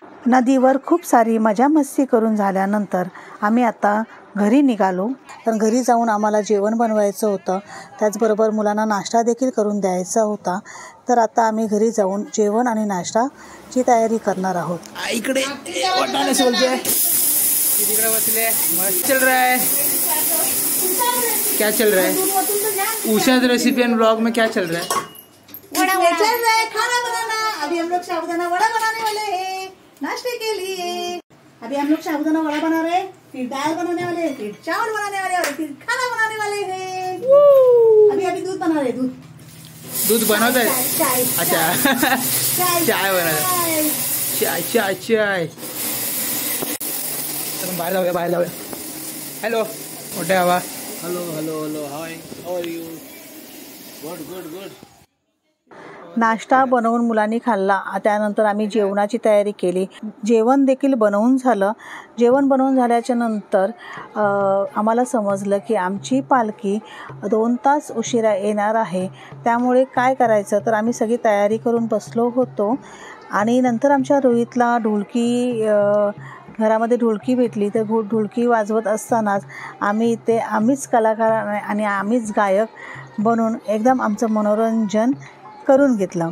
नदीवर खूप सारी मजा मस्ती करून झाल्यानंतर आम्ही आता घरी निघालो. तर घरी जाऊन आम्हाला जेवण बनवायचं होतं, त्याचबरोबर मुलांना नाश्ता देखील करून द्यायचा होता. तर आता आम्ही घरी जाऊन जेवण आणि नाश्ताची तयारी करणार आहोत. इकडे वाटाणे सोलते, तिकडे बसले, मस्त चल रहा है. क्या चल रहा है? उषा रेसिपी एंड ब्लॉग में क्या चल रहा है? वड़ा चल रहा है, खाना बनाना. अभी हम लोग साबुदाना वड़ा बनाने वाले हैं नाश्ते के लिए. अभी हम लोग साबुदाना वड़ा बना रहे हैं, फिर दाल बनाने वाले हैं, फिर चावल बनाने वाले हैं और फिर खाना बनाने वाले हैं. अभी दूध बना रहे. दूध बनवत आहे. चाय. अच्छा, चाय बनवत. चाय चाय चाय. बाहेर जाऊया. हॅलो, मोठे आवा. Hello hi, how are you? Good. नाश्ता बनवून मुलांनी खाल्ला. त्यानंतर आम्ही जेवणाची तयारी केली. जेवण देखील बनवून झालं. जेवण बनवून झाल्याच्या नंतर आम्हाला समजलं की आमची पालखी 2 तास उशिरा येणार आहे. त्यामुळे काय करायचं, तर आम्ही सगळी तयारी करून बसलो होतो. आणि नंतर आमच्या रोहितला घरामध्ये ढोलकी भेटली. तर ढोलकी वाजवत असतानाच आम्हीच कलाकार आणि आम्हीच गायक बनून एकदम आमचं मनोरंजन करून घेतलं.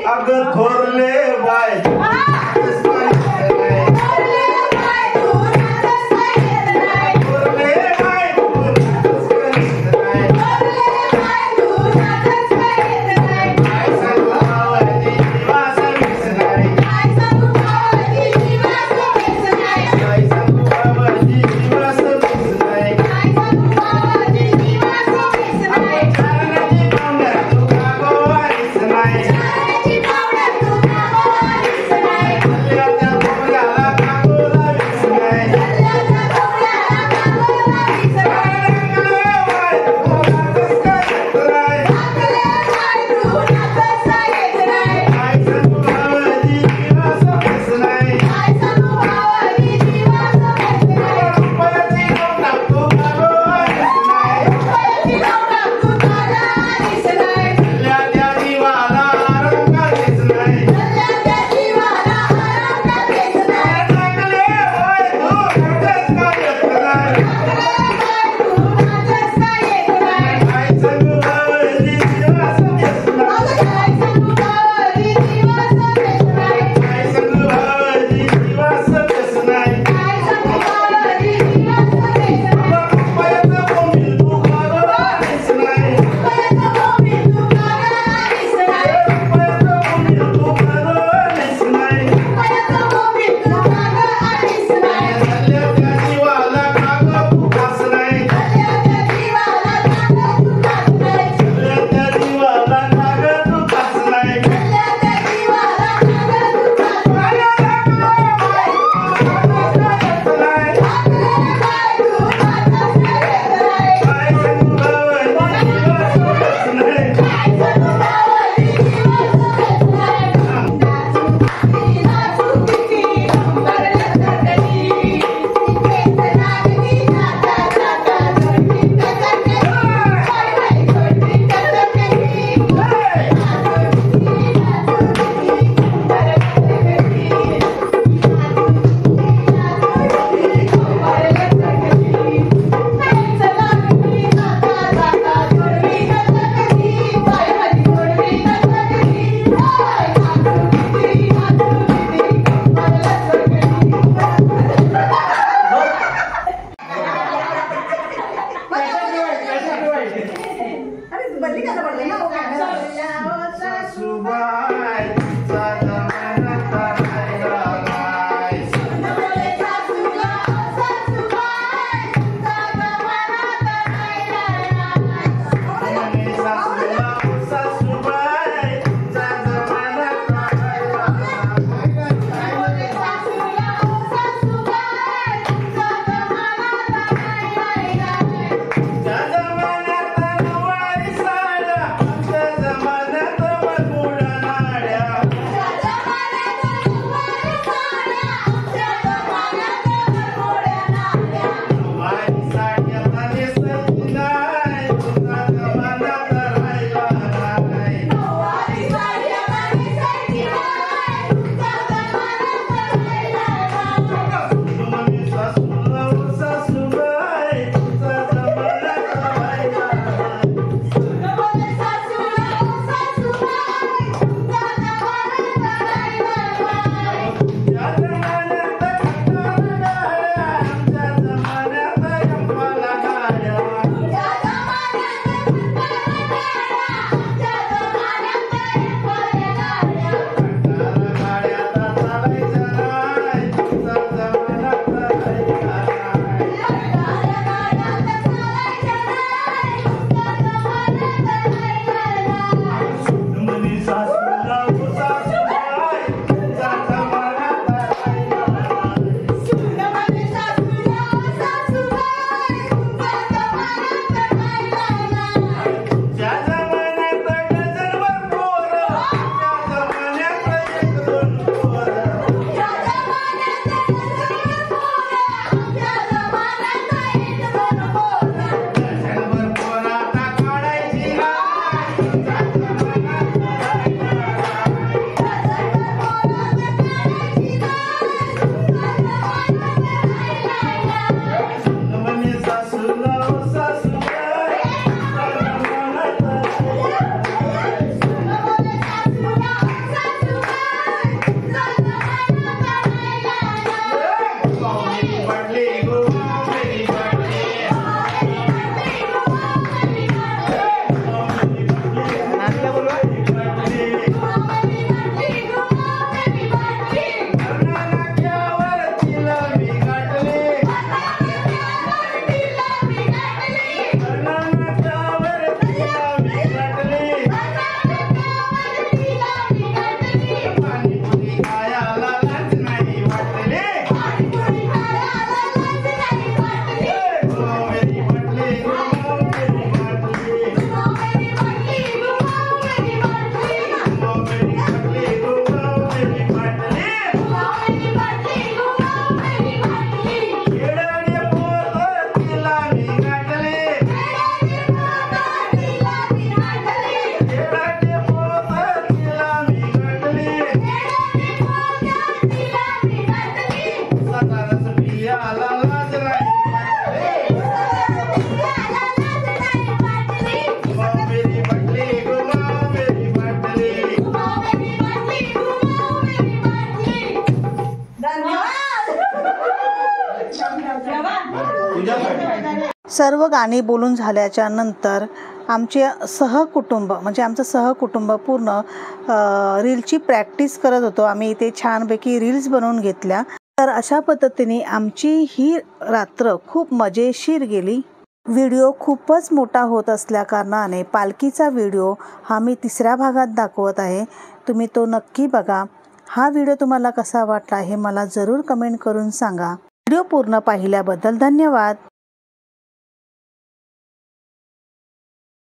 अगं थोरले बाय Bye. सर्व गाणी बोलून झाल्याच्या नंतर आमचे सहकुटुंब म्हणजे आमचं सहकुटुंब पूर्ण रीलची प्रॅक्टिस करत होतो. आम्ही इथे छानपैकी रील्स बनवून घेतल्या. तर अशा पद्धतीने आमची ही रात्र खूप मजेशीर गेली. व्हिडिओ खूपच मोठा होत असल्याकारणाने पालखीचा व्हिडिओ हा मी 3ऱ्या भागात दाखवत आहे. तुम्ही तो नक्की बघा. हा व्हिडिओ तुम्हाला कसा वाटला हे मला जरूर कमेंट करून सांगा. व्हिडिओ पूर्ण पाहिल्याबद्दल धन्यवाद.